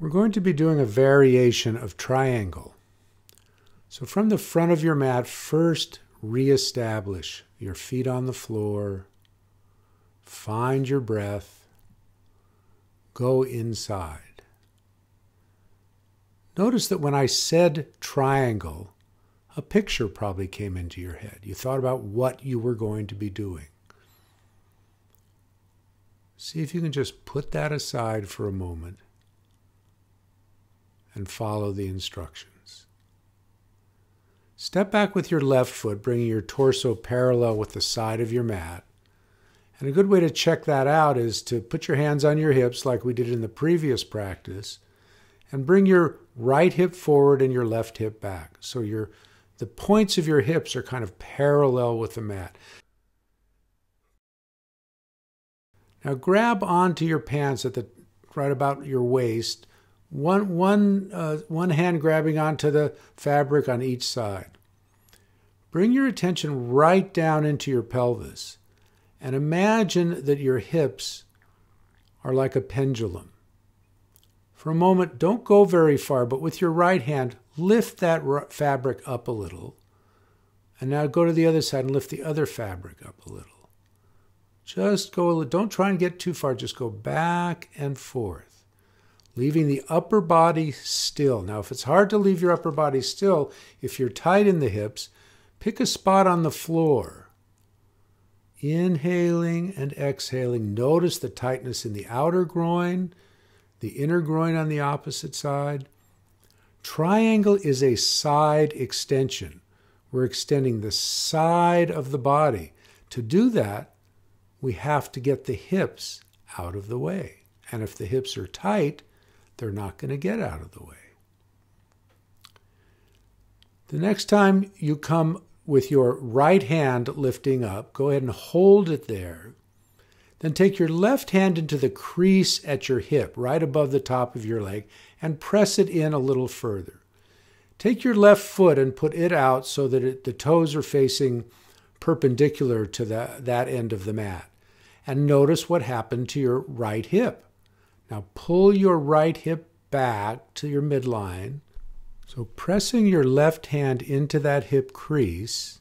We're going to be doing a variation of triangle. So from the front of your mat, first reestablish your feet on the floor, find your breath, go inside. Notice that when I said triangle, a picture probably came into your head. You thought about what you were going to be doing. See if you can just put that aside for a moment and follow the instructions. Step back with your left foot, bringing your torso parallel with the side of your mat. And a good way to check that out is to put your hands on your hips like we did in the previous practice and bring your right hip forward and your left hip back. So the points of your hips are kind of parallel with the mat. Now grab onto your pants at right about your waist. One hand grabbing onto the fabric on each side. Bring your attention right down into your pelvis and imagine that your hips are like a pendulum. For a moment, don't go very far, but with your right hand, lift that fabric up a little. And now go to the other side and lift the other fabric up a little. Just go, don't try and get too far, just go back and forth, leaving the upper body still. Now, if it's hard to leave your upper body still, if you're tight in the hips, pick a spot on the floor. Inhaling and exhaling, notice the tightness in the outer groin, the inner groin on the opposite side. Triangle is a side extension. We're extending the side of the body. To do that, we have to get the hips out of the way. And if the hips are tight, they're not going to get out of the way. The next time you come with your right hand lifting up, go ahead and hold it there. Then take your left hand into the crease at your hip, right above the top of your leg, and press it in a little further. Take your left foot and put it out so that the toes are facing perpendicular to that end of the mat. And notice what happened to your right hip. Now pull your right hip back to your midline. So pressing your left hand into that hip crease,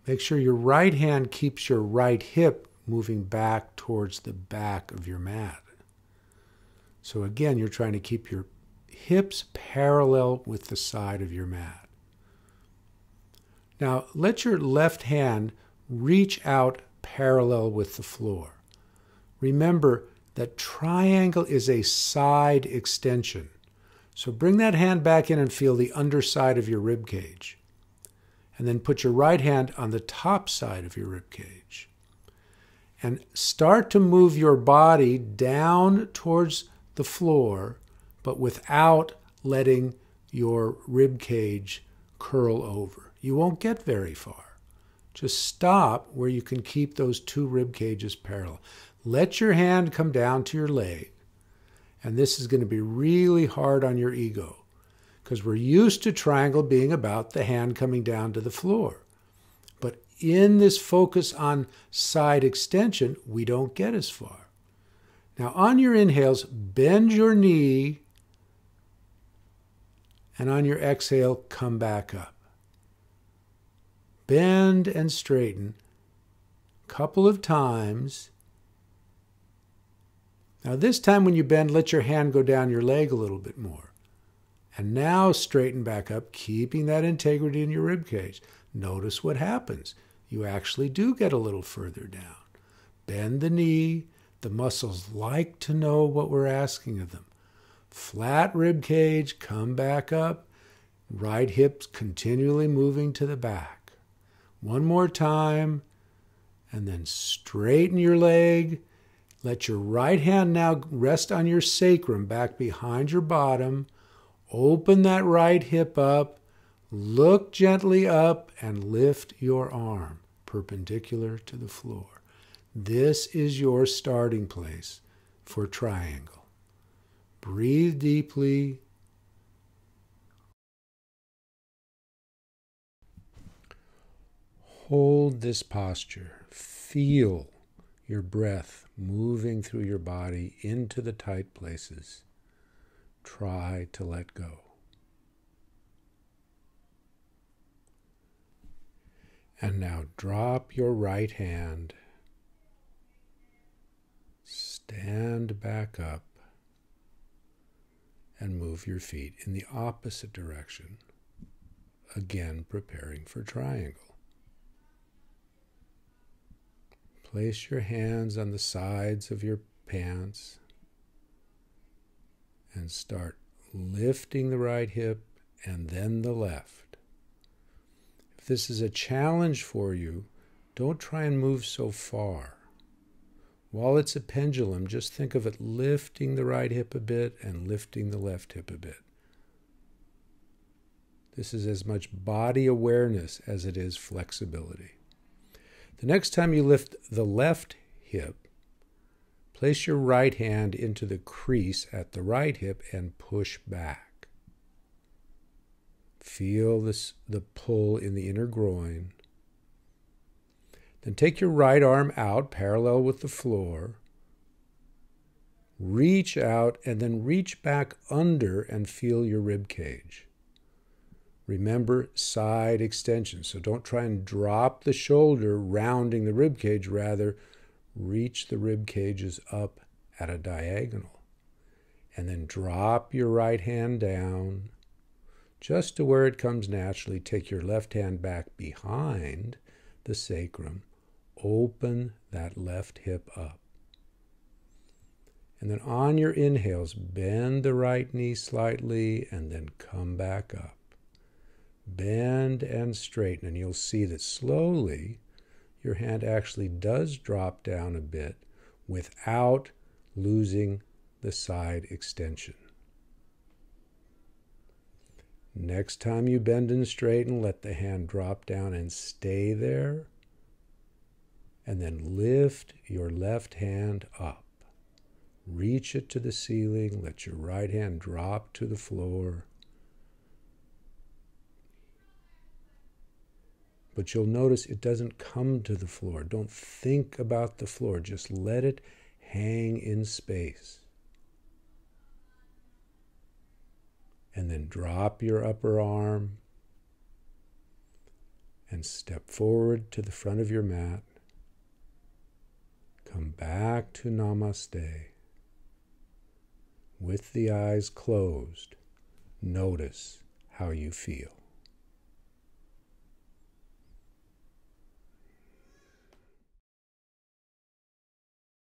make sure your right hand keeps your right hip moving back towards the back of your mat. So again, you're trying to keep your hips parallel with the side of your mat. Now let your left hand reach out parallel with the floor. Remember that triangle is a side extension. So bring that hand back in and feel the underside of your rib cage. And then put your right hand on the top side of your rib cage. And start to move your body down towards the floor, but without letting your rib cage curl over. You won't get very far. Just stop where you can keep those two rib cages parallel. Let your hand come down to your leg. And this is going to be really hard on your ego because we're used to triangle being about the hand coming down to the floor. But in this focus on side extension, we don't get as far. Now on your inhales, bend your knee, and on your exhale, come back up. Bend and straighten a couple of times. Now this time when you bend, let your hand go down your leg a little bit more. And now straighten back up, keeping that integrity in your rib cage. Notice what happens. You actually do get a little further down. Bend the knee. The muscles like to know what we're asking of them. Flat rib cage, come back up. Right hip continually moving to the back. One more time, and then straighten your leg. Let your right hand now rest on your sacrum back behind your bottom. Open that right hip up. Look gently up and lift your arm perpendicular to the floor. This is your starting place for triangle. Breathe deeply. Hold this posture. Feel your breath moving through your body into the tight places. try to let go. And now drop your right hand, stand back up, and move your feet in the opposite direction, again preparing for triangle. Place your hands on the sides of your pants and start lifting the right hip and then the left. If this is a challenge for you, don't try and move so far. While it's a pendulum, just think of it lifting the right hip a bit and lifting the left hip a bit. This is as much body awareness as it is flexibility. The next time you lift the left hip, place your right hand into the crease at the right hip and push back. Feel the pull in the inner groin. Then take your right arm out parallel with the floor. Reach out and then reach back under and feel your rib cage. Remember side extension, so don't try and drop the shoulder rounding the rib cage, rather reach the rib cages up at a diagonal. And then drop your right hand down just to where it comes naturally. Take your left hand back behind the sacrum. Open that left hip up. And then on your inhales, bend the right knee slightly and then come back up. Bend and straighten, and you'll see that slowly your hand actually does drop down a bit without losing the side extension. Next time you bend and straighten, let the hand drop down and stay there. And then lift your left hand up. Reach it to the ceiling. Let your right hand drop to the floor. But you'll notice it doesn't come to the floor. Don't think about the floor. Just let it hang in space. And then drop your upper arm and step forward to the front of your mat. Come back to Namaste. With the eyes closed, notice how you feel.